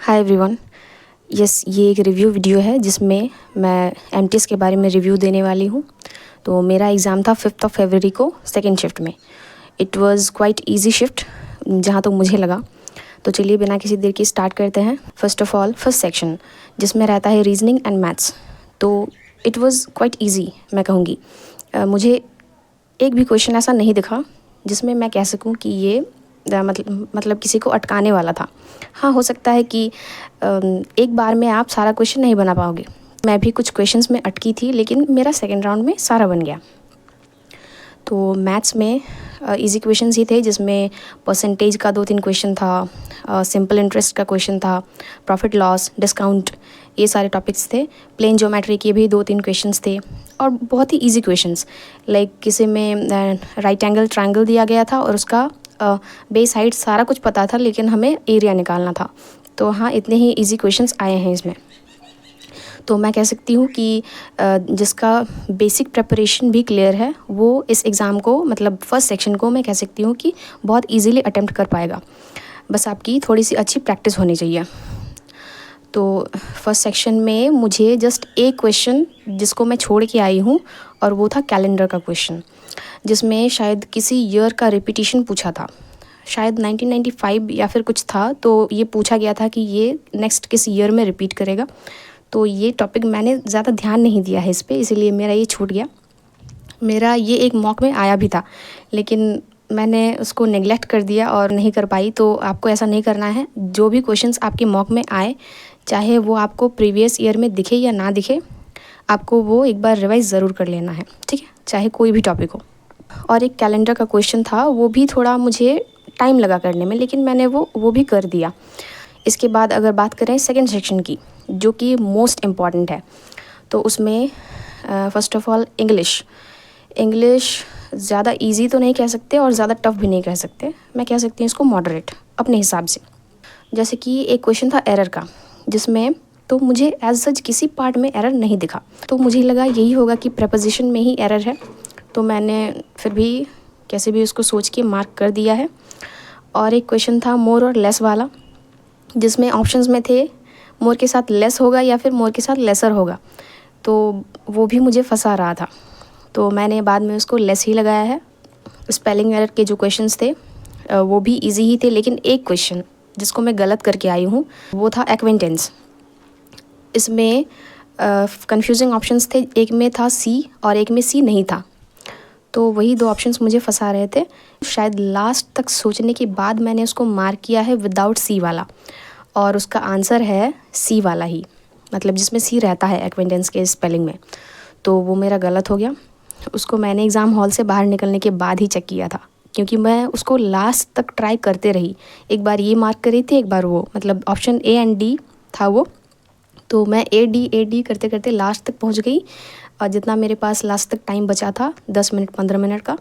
Hi everyone. Yes, ये एक review video है जिसमें मैं एमटीएस के बारे में रिव्यू देने वाली हूँ। तो मेरा एग्ज़ाम था 5 फरवरी को सेकंड शिफ्ट में। It was quite easy shift जहाँ तक मुझे लगा। तो चलिए बिना किसी देर की स्टार्ट करते हैं। First of all first section जिसमें रहता है रीजनिंग एंड मैथ्स। तो इट वाज क्वाइट ईजी मैं कहूँगी। मुझे एक भी क्वेश्चन ऐसा नहीं दिखा जिसमें मैं कह सकूँ कि ये मतलब किसी को अटकाने वाला था। हाँ, हो सकता है कि एक बार में आप सारा क्वेश्चन नहीं बना पाओगे। मैं भी कुछ क्वेश्चंस में अटकी थी, लेकिन मेरा सेकंड राउंड में सारा बन गया। तो मैथ्स में इजी क्वेश्चंस ही थे, जिसमें परसेंटेज का 2-3 क्वेश्चन था, सिंपल इंटरेस्ट का क्वेश्चन था, प्रॉफिट लॉस, डिस्काउंट, ये सारे टॉपिक्स थे। प्लेन ज्योमेट्री के भी 2-3 क्वेश्चंस थे और बहुत ही इजी क्वेश्चंस। लाइक किसी में राइट एंगल ट्रायंगल दिया गया था और उसका बेस हाइट सारा कुछ पता था, लेकिन हमें एरिया निकालना था। तो हाँ, इतने ही इजी क्वेश्चंस आए हैं इसमें। तो मैं कह सकती हूँ कि जिसका बेसिक प्रिपरेशन भी क्लियर है वो इस एग्ज़ाम को, मतलब फर्स्ट सेक्शन को, मैं कह सकती हूँ कि बहुत इजीली अटेम्प्ट कर पाएगा। बस आपकी थोड़ी सी अच्छी प्रैक्टिस होनी चाहिए। तो फर्स्ट सेक्शन में मुझे जस्ट एक क्वेश्चन जिसको मैं छोड़ के आई हूँ, और वो था कैलेंडर का क्वेश्चन, जिसमें शायद किसी ईयर का रिपीटिशन पूछा था। शायद 1995 या फिर कुछ था। तो ये पूछा गया था कि ये नेक्स्ट किस ईयर में रिपीट करेगा। तो ये टॉपिक मैंने ज़्यादा ध्यान नहीं दिया है इस पर, इसीलिए मेरा ये छूट गया। मेरा ये एक मॉक में आया भी था, लेकिन मैंने उसको नेग्लेक्ट कर दिया और नहीं कर पाई। तो आपको ऐसा नहीं करना है। जो भी क्वेश्चंस आपके मॉक में आए, चाहे वो आपको प्रीवियस ईयर में दिखे या ना दिखे, आपको वो एक बार रिवाइज ज़रूर कर लेना है, ठीक है, चाहे कोई भी टॉपिक हो। और एक कैलेंडर का क्वेश्चन था, वो भी थोड़ा मुझे टाइम लगा करने में, लेकिन मैंने वो भी कर दिया। इसके बाद अगर बात करें सेकंड सेक्शन की, जो कि मोस्ट इम्पॉर्टेंट है, तो उसमें फ़र्स्ट ऑफ ऑल इंग्लिश ज़्यादा इजी तो नहीं कह सकते और ज़्यादा टफ भी नहीं कह सकते। मैं कह सकती हूँ इसको मॉडरेट अपने हिसाब से। जैसे कि एक क्वेश्चन था एरर का, जिसमें तो मुझे एज सच किसी पार्ट में एरर नहीं दिखा। तो मुझे लगा यही होगा कि प्रपोजिशन में ही एरर है। तो मैंने फिर भी कैसे भी उसको सोच के मार्क कर दिया है। और एक क्वेश्चन था मोर और लेस वाला, जिसमें ऑप्शंस में थे मोर के साथ लेस होगा या फिर मोर के साथ लेसर होगा। तो वो भी मुझे फंसा रहा था, तो मैंने बाद में उसको लेस ही लगाया है। स्पेलिंग एरर के जो क्वेश्चंस थे वो भी इजी ही थे, लेकिन एक क्वेश्चन जिसको मैं गलत करके आई हूँ वो था एक्वेंटेंस। इसमें कंफ्यूजिंग ऑप्शंस थे, एक में था सी और एक में सी नहीं था। तो वही 2 ऑप्शंस मुझे फंसा रहे थे। शायद लास्ट तक सोचने के बाद मैंने उसको मार्क किया है विदाउट सी वाला, और उसका आंसर है सी वाला ही, मतलब जिसमें सी रहता है एक्वेंटेंस के स्पेलिंग में। तो वो मेरा गलत हो गया। उसको मैंने एग्ज़ाम हॉल से बाहर निकलने के बाद ही चेक किया था, क्योंकि मैं उसको लास्ट तक ट्राई करते रही। एक बार ये मार्क करी थी, एक बार वो, मतलब ऑप्शन ए एंड डी था वो। तो मैं ए डी करते करते लास्ट तक पहुंच गई, और जितना मेरे पास लास्ट तक टाइम बचा था 10 मिनट 15 मिनट का,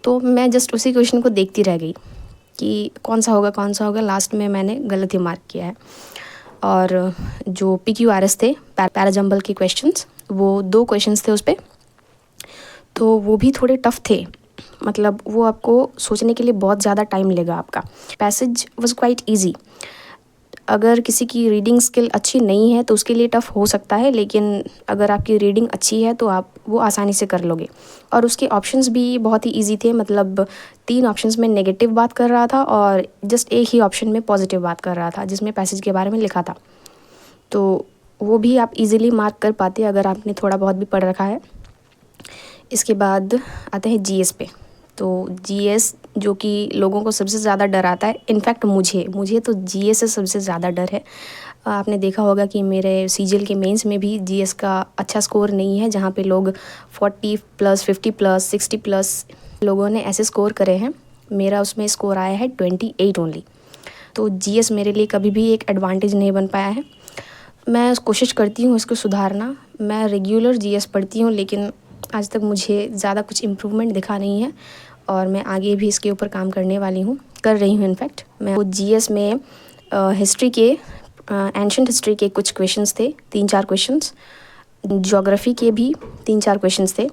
तो मैं जस्ट उसी क्वेश्चन को देखती रह गई कि कौन सा होगा। लास्ट में मैंने गलत ही मार्क किया है। और जो PQRS थे, पैराजम्बल के क्वेश्चंस, वो 2 क्वेश्चंस थे उस पर। तो वो भी थोड़े टफ थे, मतलब वो आपको सोचने के लिए बहुत ज़्यादा टाइम लेगा आपका। Passage was quite easy. अगर किसी की रीडिंग स्किल अच्छी नहीं है तो उसके लिए टफ़ हो सकता है, लेकिन अगर आपकी रीडिंग अच्छी है तो आप वो आसानी से कर लोगे। और उसके ऑप्शंस भी बहुत ही इजी थे, मतलब 3 ऑप्शंस में नेगेटिव बात कर रहा था और जस्ट एक ही ऑप्शन में पॉजिटिव बात कर रहा था, जिसमें पैसेज के बारे में लिखा था। तो वो भी आप इजीली मार्क कर पाते अगर आपने थोड़ा बहुत भी पढ़ रखा है। इसके बाद आते हैं जीएस पे। तो जीएस जो कि लोगों को सबसे ज़्यादा डराता है, इनफैक्ट मुझे तो जीएस से सबसे ज़्यादा डर है। आपने देखा होगा कि मेरे सीजीएल के मेंस में भी जीएस का अच्छा स्कोर नहीं है, जहाँ पे लोग 40+, 50+, 60+ लोगों ने ऐसे स्कोर करे हैं। मेरा उसमें स्कोर आया है 28 ओनली। तो जीएस मेरे लिए कभी भी एक एडवांटेज नहीं बन पाया है। मैं कोशिश करती हूँ इसको सुधारना। मैं रेगुलर जीएस पढ़ती हूँ, लेकिन आज तक मुझे ज़्यादा कुछ इम्प्रूवमेंट दिखा नहीं है, और मैं आगे भी इसके ऊपर काम कर रही हूँ इनफैक्ट। मैं वो जीएस में हिस्ट्री के, एंशंट हिस्ट्री के कुछ क्वेश्चंस थे, 3-4 क्वेश्चंस। ज्योग्राफी के भी 3-4 क्वेश्चंस थे,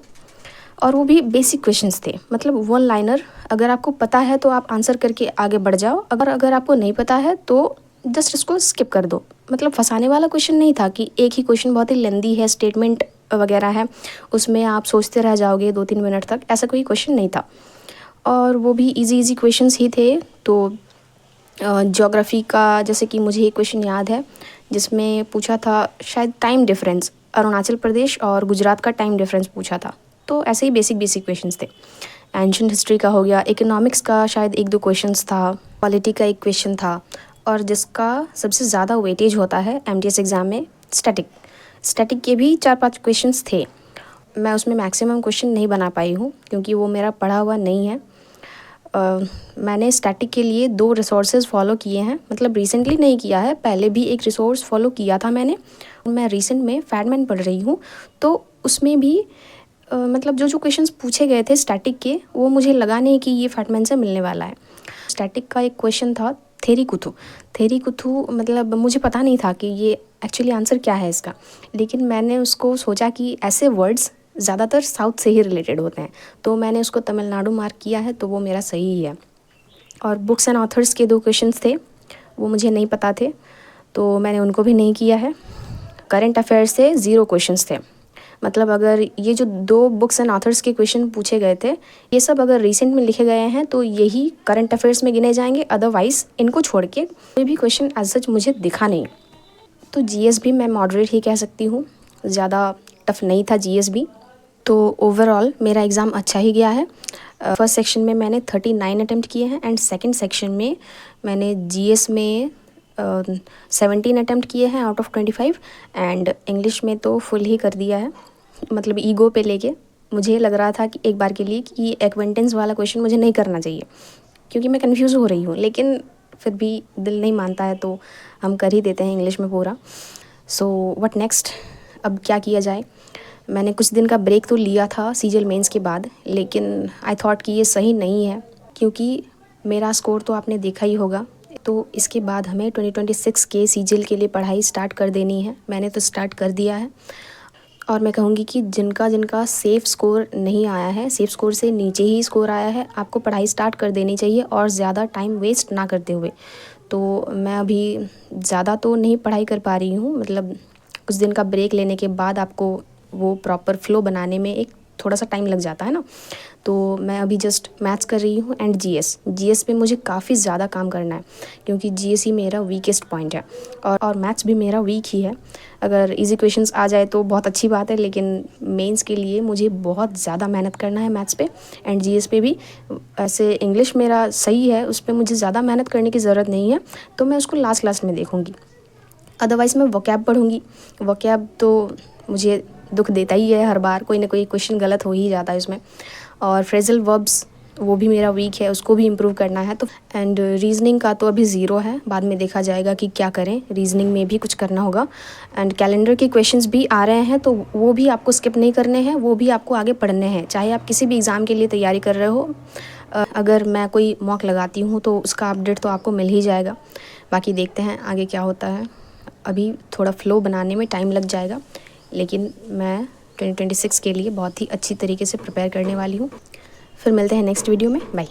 और वो भी बेसिक क्वेश्चंस थे, मतलब 1 लाइनर। अगर आपको पता है तो आप आंसर करके आगे बढ़ जाओ, अगर आपको नहीं पता है तो जस्ट इसको स्किप कर दो। मतलब फंसाने वाला क्वेश्चन नहीं था कि एक ही क्वेश्चन बहुत ही लेंदी है, स्टेटमेंट वगैरह है, उसमें आप सोचते रह जाओगे 2-3 मिनट तक, ऐसा कोई क्वेश्चन नहीं था। और वो भी इजी क्वेश्चंस ही थे। तो ज्योग्राफी का जैसे कि मुझे एक क्वेश्चन याद है जिसमें पूछा था शायद टाइम डिफरेंस, अरुणाचल प्रदेश और गुजरात का टाइम डिफरेंस पूछा था। तो ऐसे ही बेसिक क्वेश्चंस थे। एंशिएंट हिस्ट्री का हो गया, इकोनॉमिक्स का शायद 1-2 क्वेश्चंस था, पॉलिटी का एक क्वेश्चन था, और जिसका सबसे ज़्यादा वेटेज होता है एमटीएस एग्ज़ाम में, स्टैटिक के भी 4-5 क्वेश्चंस थे। मैं उसमें मैक्सिमम क्वेश्चन नहीं बना पाई हूँ क्योंकि वो मेरा पढ़ा हुआ नहीं है। मैंने स्टैटिक के लिए 2 रिसोर्सेज फॉलो किए हैं, मतलब रिसेंटली नहीं किया है, पहले भी एक रिसोर्स फॉलो किया था मैंने। मैं रिसेंट में फैडमैन पढ़ रही हूँ, तो उसमें भी मतलब जो क्वेश्चंस पूछे गए थे स्टैटिक के, वो मुझे लगा नहीं कि ये फैडमैन से मिलने वाला है। स्टैटिक का एक क्वेश्चन था थेरी कुथु, मतलब मुझे पता नहीं था कि ये एक्चुअली आंसर क्या है इसका, लेकिन मैंने उसको सोचा कि ऐसे वर्ड्स ज़्यादातर साउथ से ही रिलेटेड होते हैं, तो मैंने उसको तमिलनाडु मार्क किया है, तो वो मेरा सही ही है। और बुक्स एंड ऑथर्स के 2 क्वेश्चंस थे, वो मुझे नहीं पता थे, तो मैंने उनको भी नहीं किया है। करंट अफेयर्स से 0 क्वेश्चंस थे। मतलब अगर ये जो 2 बुक्स एंड ऑथर्स के क्वेश्चन पूछे गए थे, ये सब अगर रिसेंट में लिखे गए हैं तो यही करंट अफेयर्स में गिने जाएंगे, अदरवाइज़ इनको छोड़ के कोई भी क्वेश्चन एज सच मुझे दिखा नहीं। तो जीएस भी मैं मॉडरेट ही कह सकती हूँ, ज़्यादा टफ नहीं था जीएस भी। तो ओवरऑल मेरा एग्ज़ाम अच्छा ही गया है। फर्स्ट सेक्शन में मैंने 39 अटैम्प्ट किए हैं एंड सेकंड सेक्शन में मैंने जीएस में 17 अटैम्प्ट किए हैं आउट ऑफ 25, एंड इंग्लिश में तो फुल ही कर दिया है। मतलब ईगो पे लेके मुझे लग रहा था कि एक बार के लिए कि एक्वेंटेंस वाला क्वेश्चन मुझे नहीं करना चाहिए क्योंकि मैं कंफ्यूज हो रही हूँ, लेकिन फिर भी दिल नहीं मानता है तो हम कर ही देते हैं इंग्लिश में पूरा। सो व्हाट नेक्स्ट, अब क्या किया जाए। मैंने कुछ दिन का ब्रेक तो लिया था सीजीएल मेंस के बाद, लेकिन आई थॉट कि ये सही नहीं है क्योंकि मेरा स्कोर तो आपने देखा ही होगा। तो इसके बाद हमें 2026 के सीजीएल के लिए पढ़ाई स्टार्ट कर देनी है। मैंने तो स्टार्ट कर दिया है, और मैं कहूँगी कि जिनका सेफ़ स्कोर नहीं आया है, सेफ़ स्कोर से नीचे ही स्कोर आया है, आपको पढ़ाई स्टार्ट कर देनी चाहिए और ज़्यादा टाइम वेस्ट ना करते हुए। तो मैं अभी ज़्यादा तो नहीं पढ़ाई कर पा रही हूँ, मतलब कुछ दिन का ब्रेक लेने के बाद आपको वो प्रॉपर फ्लो बनाने में एक थोड़ा सा टाइम लग जाता है ना। तो मैं अभी जस्ट मैथ्स कर रही हूँ एंड जीएस पे मुझे काफ़ी ज़्यादा काम करना है क्योंकि जीएस ही मेरा वीकेस्ट पॉइंट है, और मैथ्स भी मेरा वीक ही है। अगर इजी क्वेश्चंस आ जाए तो बहुत अच्छी बात है, लेकिन मेंस के लिए मुझे बहुत ज़्यादा मेहनत करना है मैथ्स पे एंड जीएस पे भी। ऐसे इंग्लिश मेरा सही है, उस पर मुझे ज़्यादा मेहनत करने की ज़रूरत नहीं है, तो मैं उसको लास्ट में देखूँगी। अदरवाइज़ मैं वोकैब पढ़ूँगी। वोकैब तो मुझे दुख देता ही है, हर बार कोई ना कोई क्वेश्चन गलत हो ही जाता है उसमें। और फ्रेजल वर्ब्स वो भी मेरा वीक है, उसको भी इम्प्रूव करना है। तो एंड रीजनिंग का तो अभी 0 है, बाद में देखा जाएगा कि क्या करें, रीजनिंग में भी कुछ करना होगा। एंड कैलेंडर के क्वेश्चंस भी आ रहे हैं, तो वो भी आपको स्किप नहीं करने हैं, वो भी आपको आगे पढ़ने हैं, चाहे आप किसी भी एग्ज़ाम के लिए तैयारी कर रहे हो। अगर मैं कोई मॉक लगाती हूँ तो उसका अपडेट तो आपको मिल ही जाएगा। बाकी देखते हैं आगे क्या होता है। अभी थोड़ा फ्लो बनाने में टाइम लग जाएगा, लेकिन मैं 2026 के लिए बहुत ही अच्छी तरीके से प्रिपेयर करने वाली हूँ। फिर मिलते हैं नेक्स्ट वीडियो में, बाय।